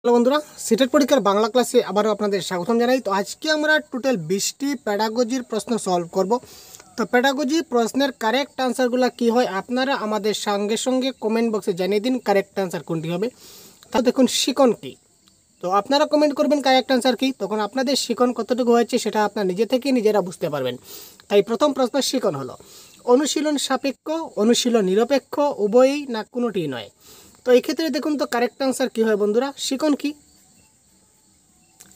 Hello বন্ধুরা, CTET পরীক্ষার বাংলা ক্লাসে আবারও আপনাদের স্বাগতম জানাই। তো আজকে আমরা টোটাল 20টি প্যাডাগজির প্রশ্ন সলভ করব। তো প্যাডাগজি প্রশ্নের কারেক্ট আনসারগুলো কি হয় আপনারা আমাদের সঙ্গে সঙ্গে কমেন্ট বক্সে জানিয়ে দিন কারেক্ট আনসার কোনটি হবে। তা দেখুন শিকন কি, তো আপনারা কমেন্ট করবেন কারেক্ট আনসার কি, তখন আপনাদের শিকন কতটুকু হয়েছে সেটা আপনার নিজে থেকে নিজেরা বুঝতে পারবেন। তাই প্রথম প্রশ্ন শিকন হলো অনুশীলন সাপেক্ষ, অনুশীলন নিরপেক্ষ, উভয়ই না কোনোটি নয়। তো এই ক্ষেত্রে দেখুন তো কারেক্ট আনসার কি হয় বন্ধুরা, শিকন কি?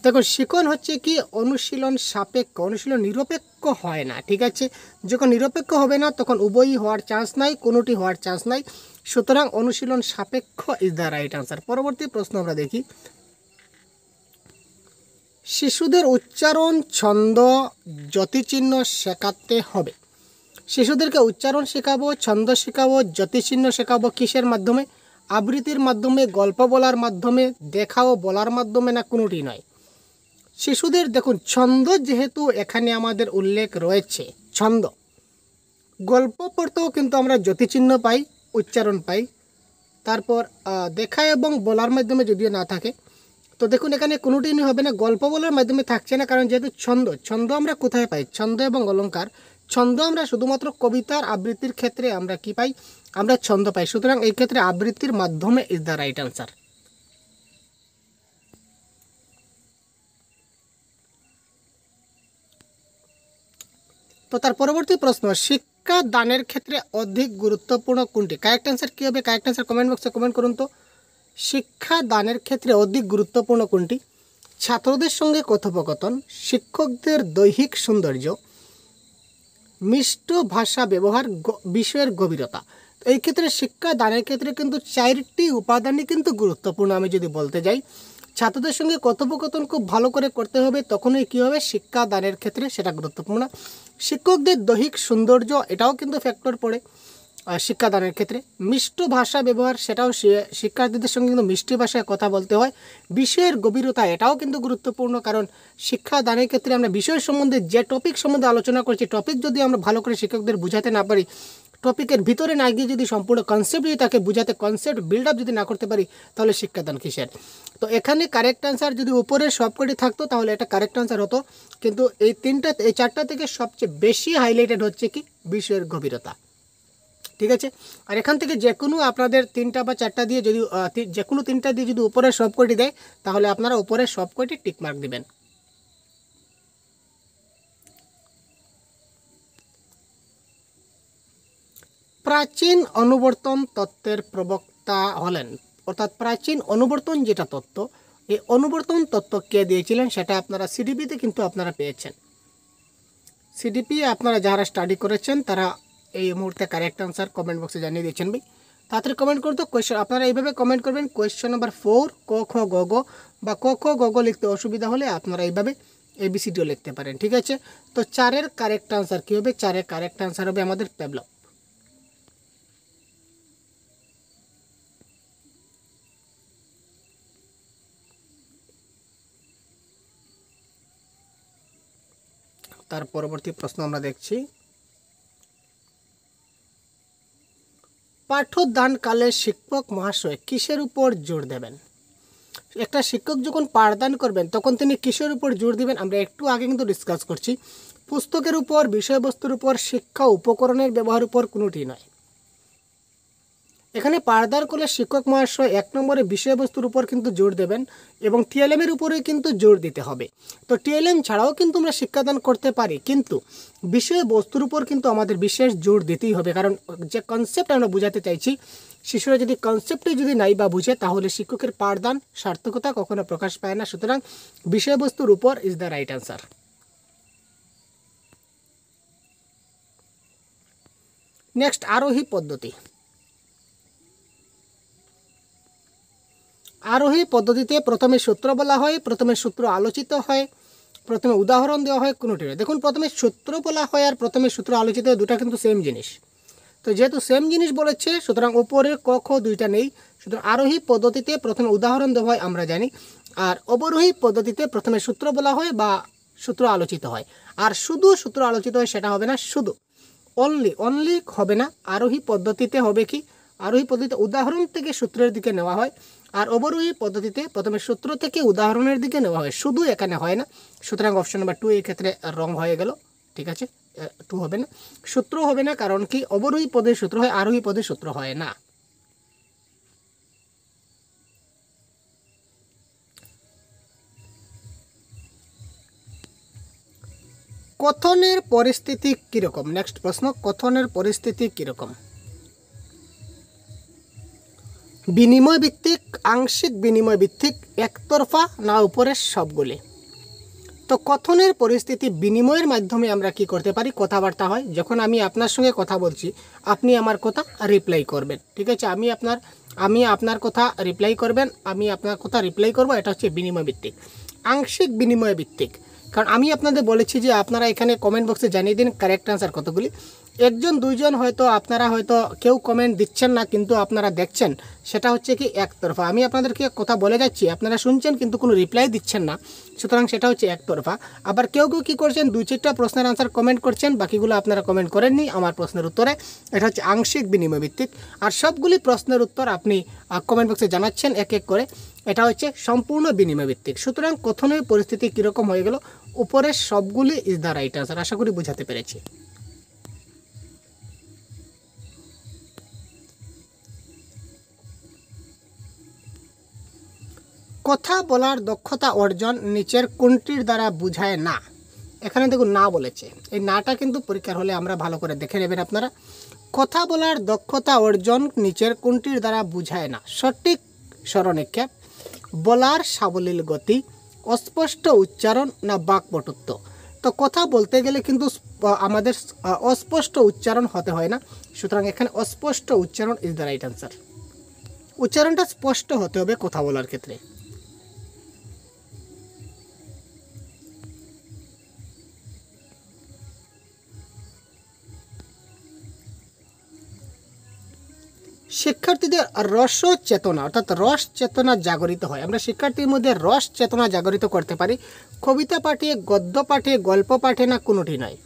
দেখো শিকন হচ্ছে কি অনুশীলন সাপেক্ষ, অনুশীলন নিরপেক্ষ হয় না, ঠিক আছে। যখন নিরপেক্ষ হবে না তখন উভয়ই হওয়ার চান্স নাই, কোনোটি হওয়ার চান্স নাই, সুতরাং অনুশীলন সাপেক্ষ ইজ দ্য রাইট আনসার। পরবর্তী প্রশ্ন আমরা দেখি, শিশুদের উচ্চারণ ছন্দ যতিচিহ্ন শেখাতে হবে। শিশুদেরকে উচ্চারণ শেখাবো, ছন্দ শেখাবো, যতিচিহ্ন শেখাবো কিসের মাধ্যমে? আবৃত্তির মাধ্যমে, গল্প বলার মাধ্যমে, দেখাও বলার মাধ্যমে, না কোনোটি নয়। শিশুদের দেখুন ছন্দ যেহেতু এখানে আমাদের উল্লেখ রয়েছে, ছন্দ গল্প পড়তেও কিন্তু আমরা যতিচিহ্ন পাই, উচ্চারণ পাই। তারপর দেখা এবং বলার মাধ্যমে যদিও না থাকে, তো দেখুন এখানে কোনোটি হবে না, গল্প বলার মাধ্যমে থাকছে না, কারণ যেহেতু ছন্দ, ছন্দ আমরা কোথায় পাই? ছন্দ এবং অলঙ্কার, ছন্দ আমরা শুধুমাত্র কবিতার আবৃত্তির ক্ষেত্রে আমরা কি পাই? আমরা ছন্দ পাই, সুতরাং এই ক্ষেত্রে আবৃত্তির মাধ্যমে ইজ দ্য রাইট আনসার। তো তার পরবর্তী প্রশ্ন, শিক্ষা দানের ক্ষেত্রে অধিক গুরুত্বপূর্ণ কোনটি? কারেক্ট আনসার কী হবে? কারেক্ট আনসার কমেন্ট বক্সে কমেন্ট করুন তো। শিক্ষা দানের ক্ষেত্রে অধিক গুরুত্বপূর্ণ কোনটি? ছাত্রদের সঙ্গে কথোপকথন, শিক্ষকদের দৈহিক সৌন্দর্য, মিষ্ট ভাষা ব্যবহার, বিষয়ের গভীরতা। এই ক্ষেত্রে শিক্ষা দানের ক্ষেত্রে কিন্তু 4টি উপাদানই কিন্তু গুরুত্বপূর্ণ। আমি যদি বলতে যাই ছাত্রদের সঙ্গে কথোপকথন খুব ভালো করে করতে হবে, তখনই কী হবে? শিক্ষা দানের ক্ষেত্রে সেটা গুরুত্বপূর্ণ। শিক্ষকদের দৈহিক সৌন্দর্য এটাও কিন্তু ফ্যাক্টর পড়ে শিক্ষাদানের ক্ষেত্রে। মিষ্ট ভাষা ব্যবহার, সেটাও শিক্ষার্থীদের সঙ্গে কিন্তু মিষ্টি ভাষায় কথা বলতে হয়। বিষয়ের গভীরতা এটাও কিন্তু গুরুত্বপূর্ণ, কারণ শিক্ষাদানের ক্ষেত্রে আমরা বিষয় সম্বন্ধে যে টপিক সম্বন্ধে আলোচনা করছি, টপিক যদি আমরা ভালো করে শিক্ষকদের বোঝাতে না পারি, টপিকের ভিতরে না গিয়ে যদি সম্পূর্ণ কনসেপ্ট যদি তাকে বোঝাতে, কনসেপ্ট বিল্ড আপ যদি না করতে পারি, তাহলে শিক্ষাদান কিসের? তো এখানে কারেক্ট আনসার যদি উপরের সবকটি থাকতো তাহলে এটা কারেক্ট আনসার হতো, কিন্তু এই 4টা থেকে সবচেয়ে বেশি হাইলাইটেড হচ্ছে কি? বিষয়ের গভীরতা, ঠিক আছে। আর এখান থেকে যে কোনো আপনাদের 3টা বা 4টা দিয়ে যদি যে কোনো 3টা দিয়ে যদি উপরের সবকটি দেয়, তাহলে আপনারা উপরের সবকটি টিকমার্ক দিবেন। প্রাচীন অনুবর্তন তত্ত্বের প্রবক্তা হলেন, অর্থাৎ প্রাচীন অনুবর্তন যেটা তত্ত্ব, এই অনুবর্তন তত্ত্ব কে দিয়েছিলেন সেটা আপনারা সিডিপিতে কিন্তু আপনারা পেয়েছেন। সিডিপি আপনারা যারা স্টাডি করেছেন তারা এই মুহূর্তে কারেক্ট আনসার কমেন্ট বক্সে জানিয়ে দিয়েছেন ভাই। তাড়াতাড়ি কমেন্ট করুন তো কোয়েশ্চেন, আপনারা এইভাবে কমেন্ট করবেন কোয়েশ্চেন নাম্বার 4 ক খ গ গ, বা ক খ গ গ লিখতে অসুবিধা হলে আপনারা এইভাবে ABCDও লিখতে পারেন, ঠিক আছে। তো 4-এর কারেক্ট আনসার কী হবে? 4-এর কারেক্ট আনসার হবে আমাদের পেভলভ। তার পরবর্তী প্রশ্ন আমরা দেখছি, পাঠদানকালে শিক্ষক মহাশয় কিসের উপর জোর দেবেন? একটা শিক্ষক যখন পাঠদান করবেন তখন তিনি কিসের উপর জোর দিবেন? আমরা একটু আগে কিন্তু ডিসকাস করছি, পুস্তকের উপর, বিষয়বস্তুর উপর, শিক্ষা উপকরণের ব্যবহার উপর, কোনোটি নয়। এখানে পাঠদান করলে শিক্ষক মহাশয় 1 নম্বরে বিষয়বস্তুর উপর কিন্তু জোর দেবেন, এবং TLM-এর উপরে কিন্তু জোর দিতে হবে। তো TLM ছাড়াও কিন্তু আমরা শিক্ষাদান করতে পারি, কিন্তু বিষয়বস্তুর উপর কিন্তু আমাদের বিশেষ জোর দিতেই হবে, কারণ যে কনসেপ্ট আমরা বোঝাতে চাইছি, শিশুরা যদি কনসেপ্টে যদি নাই বা বুঝে, তাহলে শিক্ষকের পাঠদান সার্থকতা কখনো প্রকাশ পায় না। সুতরাং বিষয়বস্তুর উপর is the right answer. Next, আরোহী পদ্ধতি। আরোহী পদ্ধতিতে প্রথমে সূত্র বলা হয়, প্রথমে সূত্র আলোচিত হয়, প্রথমে উদাহরণ দেওয়া হয়, কোনোটি নয়। দেখুন প্রথমে সূত্র বলা হয় আর প্রথমে সূত্র আলোচিত হয়, দুটা কিন্তু সেম জিনিস। তো যেহেতু সেম জিনিস বলেছে, সুতরাং উপরের ক খ দুইটা নেই। সুতরাং আরোহী পদ্ধতিতে প্রথমে উদাহরণ দেওয়া হয় আমরা জানি, আর অবরোহী পদ্ধতিতে প্রথমে সূত্র বলা হয় বা সূত্র আলোচিত হয়। আর শুধু সূত্র আলোচিত হয় সেটা হবে না, শুধু অনলি হবে না। আরোহী পদ্ধতিতে হবে কি? আরোহী পদ্ধতিতে উদাহরণ থেকে সূত্রের দিকে নেওয়া হয়, আর অবরোহী পদ্ধতিতে প্রথমে সূত্র থেকে উদাহরণের দিকে নেওয়া হয়, শুধু এখানে হয় না। সুতরাং অপশন নাম্বার 2 এই ক্ষেত্রে রং হয়ে গেল। ঠিক আছে, 2 হবে না, সূত্র হবে না, কারণ কি অবরোহী পদের সূত্র হয়, আরোহী পদের সূত্র হয় না। কথনের পরিস্থিতি কীরকম? নেক্সট প্রশ্ন, কথনের পরিস্থিতি কীরকম? বিনিময় ভিত্তিক, আংশিক বিনিময় ভিত্তিক, একতরফা, না উপরের সবগুলি? তো কথনের পরিস্থিতি বিনিময়ের মাধ্যমে আমরা কি করতে পারি? কথাবার্তা হয়। যখন আমি আপনার সঙ্গে কথা বলছি, আপনি আমার কথা রিপ্লাই করবেন। ঠিক আছে, আমি আপনার কথা রিপ্লাই করবেন, আমি আপনার কথা রিপ্লাই করব। এটা হচ্ছে বিনিময় ভিত্তিক। আংশিক বিনিময় ভিত্তিক, কারণ আমি আপনাদের বলেছি যে আপনারা এখানে কমেন্ট বক্সে জানিয়ে দিন কারেক্ট অ্যান্সার কতগুলি। একজন দুইজন হয়তো আপনারা হয়তো কেউ কমেন্ট দিচ্ছেন না, কিন্তু আপনারা দেখছেন, সেটা হচ্ছে কি একতরফা। আমি আপনাদেরকে কথা বলে যাচ্ছি, আপনারা শুনছেন কিন্তু কোনো রিপ্লাই দিচ্ছেন না, সুতরাং সেটা হচ্ছে একতরফা। আবার কেউ কেউ কী করছেন, 2-4টা প্রশ্নের আনসার কমেন্ট করছেন, বাকিগুলো আপনারা কমেন্ট করেননি আমার প্রশ্নের উত্তরে। এটা হচ্ছে আংশিক বিনিময় ভিত্তিক। আর সবগুলি প্রশ্নের উত্তর আপনি কমেন্ট বক্সে জানাচ্ছেন এক এক করে, এটা হচ্ছে সম্পূর্ণ বিনিময় ভিত্তিক। সুতরাং কথনের পরিস্থিতি কীরকম হয়ে গেল? উপরের সবগুলি ইজ দ্য রাইট আনসার। আশা করি বোঝাতে পেরেছি। কথা বলার দক্ষতা অর্জন নিচের কোনটির দ্বারা বোঝায় না? এখানে দেখুন না বলেছে, এই নাটা কিন্তু পরীক্ষার হলে আমরা ভালো করে দেখে নেবেন আপনারা। কথা বলার দক্ষতা অর্জন নিচের কোনটির দ্বারা বোঝায় না? সঠিক স্বরনিক্ষেপ, বলার সাবলীল গতি, অস্পষ্ট উচ্চারণ, না বাকপটুত্ব? তো কথা বলতে গেলে কিন্তু আমাদের অস্পষ্ট উচ্চারণ হতে হয় না, সুতরাং এখানে অস্পষ্ট উচ্চারণ ইজ দ্য রাইট অ্যান্সার। উচ্চারণটা স্পষ্ট হতে হবে কথা বলার ক্ষেত্রে। শিক্ষার্থীদের রস চেতনা অর্থাৎ রস চেতনা জাগরিত হয়। আমরা শিক্ষার্থীর মধ্যে রস চেতনা জাগরিত করতে পারি কবিতা পাঠে, গদ্য পাঠে, গল্প পাঠে, না কোনোটি নয়?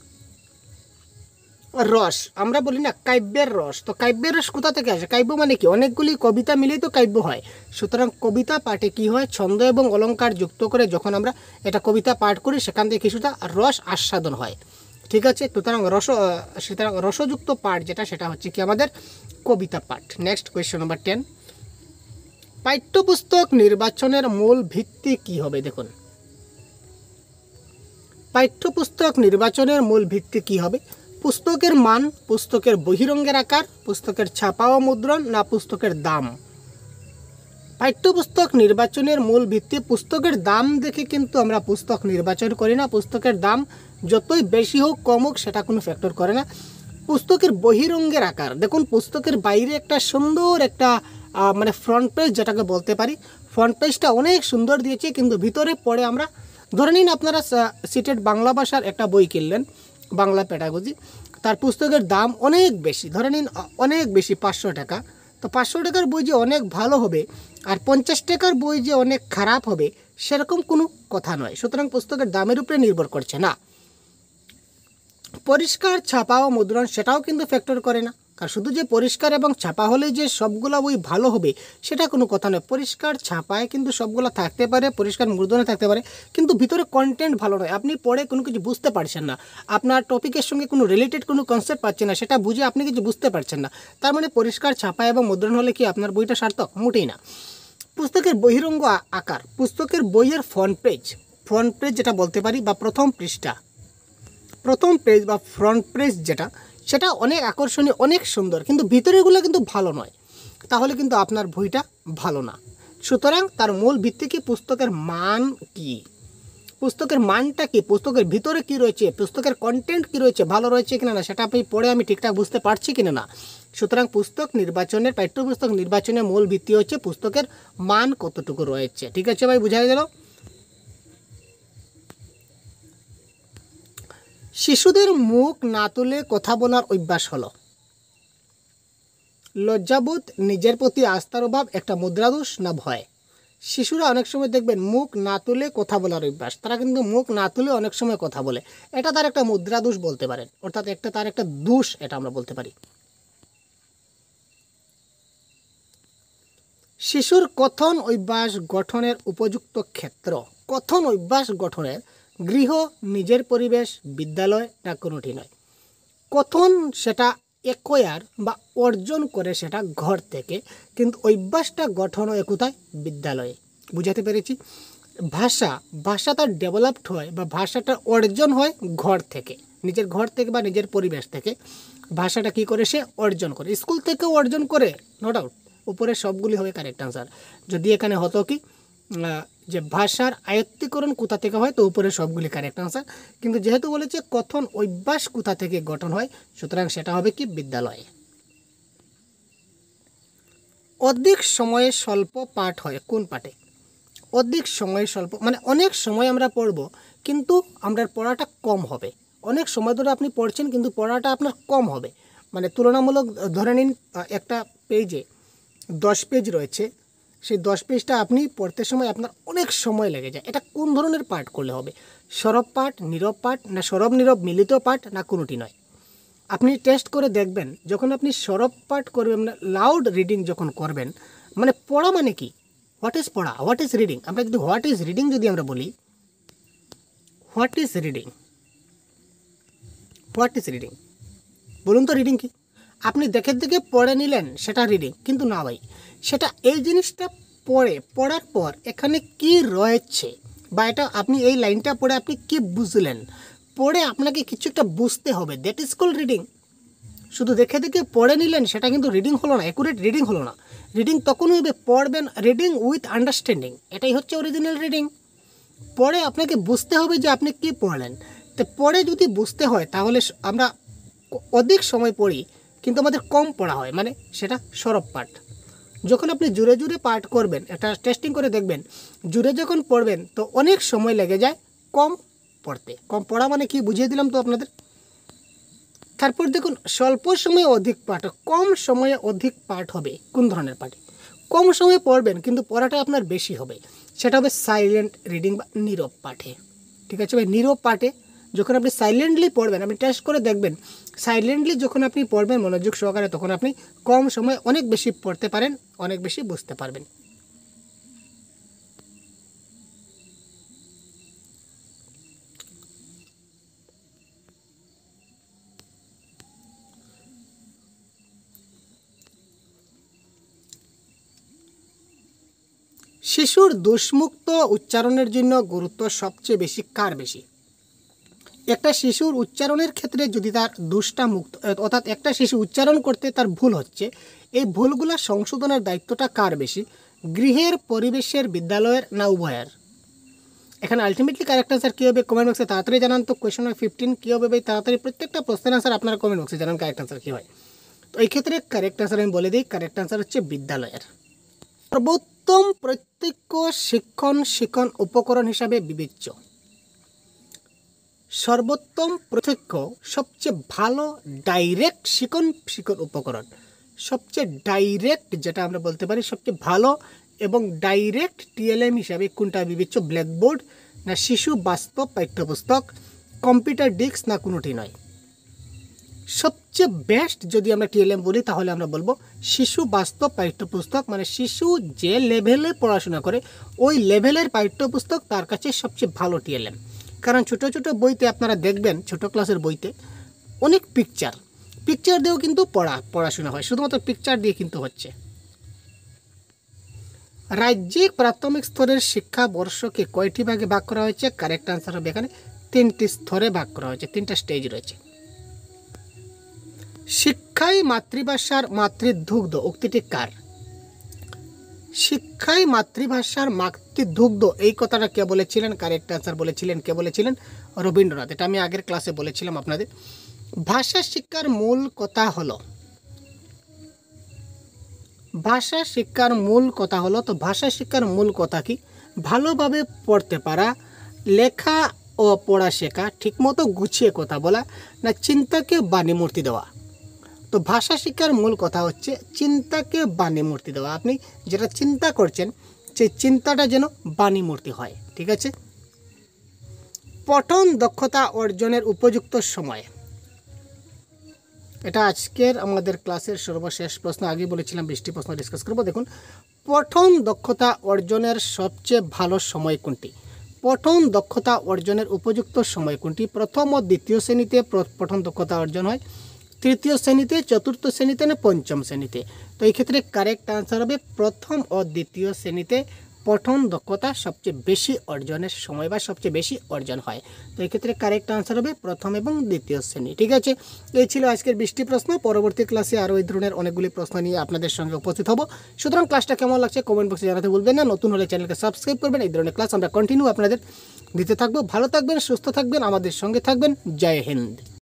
রস আমরা বলি না কাব্যের রস, তো কাব্যের রস কোথা থেকে আসে? কাব্য মানে কি? অনেকগুলি কবিতা মিলেই তো কাব্য হয়। সুতরাং কবিতা পাঠে কি হয়? ছন্দ এবং অলঙ্কার যুক্ত করে যখন আমরা এটা কবিতা পাঠ করি, সেখান থেকে কিছুটা রস আস্বাদন হয়। ঠিক আছে, সুতরাং রসযুক্ত পাঠ যেটা, সেটা হচ্ছে কি আমাদের কবিতা পাঠ। নেক্সট কোয়েশ্চন নাম্বার 10, পাঠ্যপুস্তক নির্বাচনের মূল ভিত্তি কি হবে? দেখুন, পাঠ্যপুস্তক নির্বাচনের মূল ভিত্তি কি হবে? পুস্তকের মান, পুস্তকের বহিরঙ্গের আকার, পুস্তকের ছাপা ও মুদ্রণ, না পুস্তকের দাম? পাঠ্যপুস্তক নির্বাচনের মূল ভিত্তি পুস্তকের দাম দেখে কিন্তু আমরা পুস্তক নির্বাচন করি না। পুস্তকের দাম যতই বেশি হোক কম হোক সেটা কোনো ফ্যাক্টর করে না। পুস্তকের বহিরঙ্গের আকার, দেখুন পুস্তকের বাইরে একটা সুন্দর একটা মানে ফ্রন্ট পেজ যেটাকে বলতে পারি, ফ্রন্ট পেজটা অনেক সুন্দর দিয়েছে, কিন্তু ভিতরে পড়ে আমরা ধরে নিন আপনারা সিটেড বাংলা ভাষার একটা বই কিনলেন, বাংলা পেডাগজি, তার পুস্তকের দাম অনেক বেশি, ধরে নিন অনেক বেশি 500 টাকা। তো 500 টাকার বই যে অনেক ভালো হবে আর 50 টাকার বই যে অনেক খারাপ হবে সেরকম কোনো কথা নয়। সুতরাং পুস্তকের দামের উপরে নির্ভর করছে না। পরিষ্কার ছাপা ও মুদ্রণ সেটাও কিন্তু ফ্যাক্টর করে না, কারণ শুধু যে পরিষ্কার এবং ছাপা হলে যে সবগুলো বই ভালো হবে সেটা কোনো কথা নয়। পরিষ্কার ছাপায় কিন্তু সবগুলো থাকতে পারে, পরিষ্কার মুদ্রণে থাকতে পারে, কিন্তু ভিতরে কন্টেন্ট ভালো নয়, আপনি পড়ে কোনো কিছু বুঝতে পারছেন না, আপনার টপিকের সঙ্গে কোনো রিলেটেড কোনো কনসেপ্ট পাচ্ছেন না, সেটা বুঝে আপনি কিছু বুঝতে পারছেন না। তার মানে পরিষ্কার ছাপা এবং মুদ্রণ হলে কি আপনার বইটা সার্থক? মোটেই না। পুস্তকের বহিরঙ্গ আকার, পুস্তকের বইয়ের ফ্রন্ট পেজ যেটা বলতে পারি, বা প্রথম পেজ বা ফ্রন্ট পেজ যেটা, সেটা অনেক আকর্ষণীয়, অনেক সুন্দর, কিন্তু ভিতরেগুলো কিন্তু ভালো নয়, তাহলে কিন্তু আপনার বইটা ভালো না। সুতরাং তার মূল ভিত্তি কি? পুস্তকের মান কি, পুস্তকের মানটা কি, পুস্তকের ভিতরে কি রয়েছে, পুস্তকের কন্টেন্ট কি রয়েছে, ভালো রয়েছে কিনা না, সেটা আপনি পড়ে আমি ঠিকঠাক বুঝতে পারছি কিনা না। সুতরাং পাঠ্যপুস্তক নির্বাচনের মূল ভিত্তি হচ্ছে পুস্তকের মান কতটুকু রয়েছে। ঠিক আছে ভাই, বোঝা গেল? শিশুদের মুখ না তুলে কথা বলার অভ্যাস হলো লজ্জাবোধ, নিজের প্রতি আস্থার অভাব, একটা মুদ্রাদোষ, না ভয়? শিশুরা অনেক সময় দেখবেন মুখ না তুলে কথা বলার অভ্যাস, তারা কিন্তু মুখ না তুলে অনেক সময় কথা বলে, এটা তার একটা মুদ্রাদোষ বলতে পারেন, অর্থাৎ তার একটা দোষ, এটা আমরা বলতে পারি। শিশুর কথন অভ্যাস গঠনের উপযুক্ত ক্ষেত্র। কথন অভ্যাস গঠনের গৃহ, নিজের পরিবেশ, বিদ্যালয় না কোনোটি নয়। কথন সেটা একয়ার বা অর্জন করে সেটা ঘর থেকে, কিন্তু অভ্যাসটা গঠন হয় কোথায়? বিদ্যালয়ে। বুঝাতে পেরেছি? ভাষা তার ডেভেলপড হয় বা ভাষাটা অর্জন হয় ঘর থেকে, নিজের ঘর থেকে বা নিজের পরিবেশ থেকে। ভাষাটা কি করে সে অর্জন করে? স্কুল থেকেও অর্জন করে, নো ডাউট। উপরে সবগুলি হবে কারেক্ট আনসার। যদি এখানে হতো কি যে ভাষার আয়ত্তীকরণ কোথা থেকে হয়, তো উপরে সবগুলি কারেক্ট আনসার। কিন্তু যেহেতু বলেছে কথন অভ্যাস কোথা থেকে গঠন হয়, সুতরাং সেটা হবে কি? বিদ্যালয়ে। অধিক সময়ে স্বল্প পাঠ হয় কোন পাঠে? অধিক সময় স্বল্প মানে অনেক সময় আমরা পড়ব, কিন্তু আমরা পড়াটা কম হবে। অনেক সময় ধরে আপনি পড়ছেন, কিন্তু পড়াটা আপনার কম হবে। মানে তুলনামূলক ধরে নিন একটা পেজে 10 পেজ রয়েছে, সেই 10 পেজটা আপনি পড়তে সময় আপনার অনেক সময় লেগে যায়। এটা কোন ধরনের পাঠ করলে হবে? সরব পাঠ, নীরব পাঠ, না সরব নীরব মিলিত পাঠ, না কোনোটি নয়? আপনি টেস্ট করে দেখবেন, যখন আপনি সরব পাঠ করবেন, মানে লাউড রিডিং যখন করবেন, মানে পড়া মানে কি? হোয়াট ইজ পড়া? What is reading? আমরা যদি হোয়াট ইজ রিডিং যদি আমরা বলি, what is reading? What is reading বলুন তো, রিডিং কি? আপনি দেখে দেখে পড়ে নিলেন, সেটা রিডিং? কিন্তু না ভাই, সেটা এই জিনিসটা পড়ার পর এখানে কি রয়েছে, বা এটা আপনি এই লাইনটা পড়ে আপনি কি বুঝলেন, পড়ে আপনাকে কিছু একটা বুঝতে হবে, দ্যাট ইজ কল রিডিং। শুধু দেখে দেখে পড়ে নিলেন, সেটা কিন্তু রিডিং হলো না, অ্যাকুরেট রিডিং হলো না। রিডিং তখনই হবে পড়বেন, রিডিং উইথ আন্ডারস্ট্যান্ডিং, এটাই হচ্ছে অরিজিনাল রিডিং। পড়ে আপনাকে বুঝতে হবে যে আপনি কি পড়লেন। তো পড়ে যদি বুঝতে হয়, তাহলে আমরা অধিক সময় পড়ি, কিন্তু আমাদের কম পড়া হয়, মানে সেটা সরব পাঠ। যখন আপনি জুড়ে জুড়ে পাঠ করবেন, এটা টেস্টিং করে দেখবেন, জুড়ে যখন পড়বেন তো অনেক সময় লেগে যায় কম পড়তে। কম পড়া মানে কি বুঝিয়ে দিলাম তো আপনাদের। তারপর দেখুন, স্বল্প সময়ে অধিক পাঠ, কম সময়ে অধিক পাঠ হবে কোন ধরনের পাঠে? কম সময়ে পড়বেন, কিন্তু পড়াটা আপনার বেশি হবে, সেটা হবে সাইলেন্ট রিডিং বা নীরব পাঠে। ঠিক আছে ভাই? নীরব পাঠে যখন আপনি সাইলেন্টলি পড়বেন, আপনি টেস্ট করে দেখবেন, সাইলেন্টলি যখন আপনি পড়বেন মনোযোগ সহকারে, তখন আপনি কম সময়ে অনেক বেশি পড়তে পারেন, অনেক বেশি বুঝতে পারবেন। শিশুর দোষমুক্ত উচ্চারণের জন্য গুরুত্ব সবচেয়ে বেশি কার বেশি? একটা শিশুর উচ্চারণের ক্ষেত্রে যদি তার দোষটা মুক্ত, অর্থাৎ একটা শিশু উচ্চারণ করতে তার ভুল হচ্ছে, এই ভুলগুলো সংশোধনের দায়িত্বটা কার বেশি? গৃহের, পরিবেশের, বিদ্যালয়ের, না উভয়ের? এখানে আলটিমেটলি কারেক্ট আনসার কী হবে কমেন্ট বক্সে তাড়াতাড়ি জানান তো। কোয়েশ্চন নাম্বার 15 কী হবে ভাই? তাড়াতাড়ি প্রত্যেকটা প্রশ্নের আনসার আপনারা কমেন্ট বক্সে জানান কারেক্ট আনসার কী হয়। তো এই ক্ষেত্রে কারেক্ট আনসার আমি বলে দিই, কারেক্ট আনসার হচ্ছে বিদ্যালয়ের। সর্বোত্তম প্রত্যক্ষ শিক্ষণ উপকরণ হিসাবে বিবেচ্য। সর্বোত্তম প্রত্যক্ষ, সবচেয়ে ভালো ডাইরেক্ট শিক্ষণ উপকরণ, সবচেয়ে ডাইরেক্ট যেটা আমরা বলতে পারি সবচেয়ে ভালো এবং ডাইরেক্ট টিএলএম হিসাবে কোনটা বিবেচ্য? ব্ল্যাকবোর্ড, না শিশু বাস্তব পাঠ্যপুস্তক, কম্পিউটার ডিস্ক, না কোনোটি নয়? সবচেয়ে বেস্ট যদি আমরা টিএলএম বলি, তাহলে আমরা বলবো শিশু বাস্তব পাঠ্যপুস্তক। মানে শিশু যে লেভেলে পড়াশোনা করে, ওই লেভেলের পাঠ্যপুস্তক তার কাছে সবচেয়ে ভালো টিএলএম। কারণ ছোটো ছোটো বইতে আপনারা দেখবেন, ছোটো ক্লাসের বইতে অনেক পিকচার দিয়েও কিন্তু পড়াশোনা হয়, শুধুমাত্র পিকচার দিয়ে কিন্তু হচ্ছে। রাজ্যিক প্রাথমিক স্তরের শিক্ষাবর্ষকে কয়টি ভাগে ভাগ করা হয়েছে? কারেক্ট আনসার হবে এখানে 3টি স্তরে ভাগ করা হয়েছে, 3টা স্টেজ রয়েছে। শিক্ষাই মাতৃভাষার মাতৃদুগ্ধ উক্তিটি কার? শিক্ষাই মাতৃভাষার মাতৃদুগ্ধ, এই কথাটা কে বলেছিলেন? কারেক্ট আনসার কে বলেছিলেন? রবীন্দ্রনাথ। এটা আমি আগের ক্লাসে বলেছিলাম আপনাদের। ভাষা শিক্ষার মূল কথা হলো, ভাষা শিক্ষার মূল কথা হলো, তো ভাষা শিক্ষার মূল কথা কি? ভালোভাবে পড়তে পারা, লেখা ও পড়া শেখা, ঠিকমতো গুছিয়ে কথা বলা, না চিন্তাকে বাণীমূর্তি দেওয়া? তো ভাষা শিক্ষার মূল কথা হচ্ছে চিন্তাকে বাণীমূর্তি দেওয়া। আপনি যেটা চিন্তা করছেন, সেই চিন্তাটা যেন বাণীমূর্তি হয়। ঠিক আছে? পঠন দক্ষতা অর্জনের উপযুক্ত সময়, এটা আজকের আমাদের ক্লাসের সর্বশেষ প্রশ্ন। আগে বলেছিলাম 20টি প্রশ্ন ডিসকাস করবো। দেখুন, পঠন দক্ষতা অর্জনের সবচেয়ে ভালো সময় কোনটি? পঠন দক্ষতা অর্জনের উপযুক্ত সময় কোনটি? প্রথম ও দ্বিতীয় শ্রেণীতে পঠন দক্ষতা অর্জন হয়, তৃতীয় শ্রেণীতে, চতুর্থ শ্রেণীতে না পঞ্চম শ্রেণীতে? তো এই ক্ষেত্রে কারেক্ট আনসার হবে প্রথম ও দ্বিতীয় শ্রেণীতে পঠন দক্ষতা সবচেয়ে বেশি অর্জনের সময় বা সবচেয়ে বেশি অর্জন হয়। তো এই ক্ষেত্রে কারেক্ট আনসার হবে প্রথম এবং দ্বিতীয় শ্রেণী। ঠিক আছে, এই ছিল আজকের 20টি প্রশ্ন। পরবর্তী ক্লাসে আরও এই ধরনের অনেকগুলি প্রশ্ন নিয়ে আপনাদের সঙ্গে উপস্থিত হব। সুতরাং ক্লাসটা কেমন লাগছে কমেন্ট বক্সে জানাতে ভুলবেন না। নতুন হলে চ্যানেলকে সাবস্ক্রাইব করবেন। এই ধরনের ক্লাস আমরা কন্টিনিউ আপনাদের দিতে থাকবো। ভালো থাকবেন, সুস্থ থাকবেন, আমাদের সঙ্গে থাকবেন। জয় হিন্দ।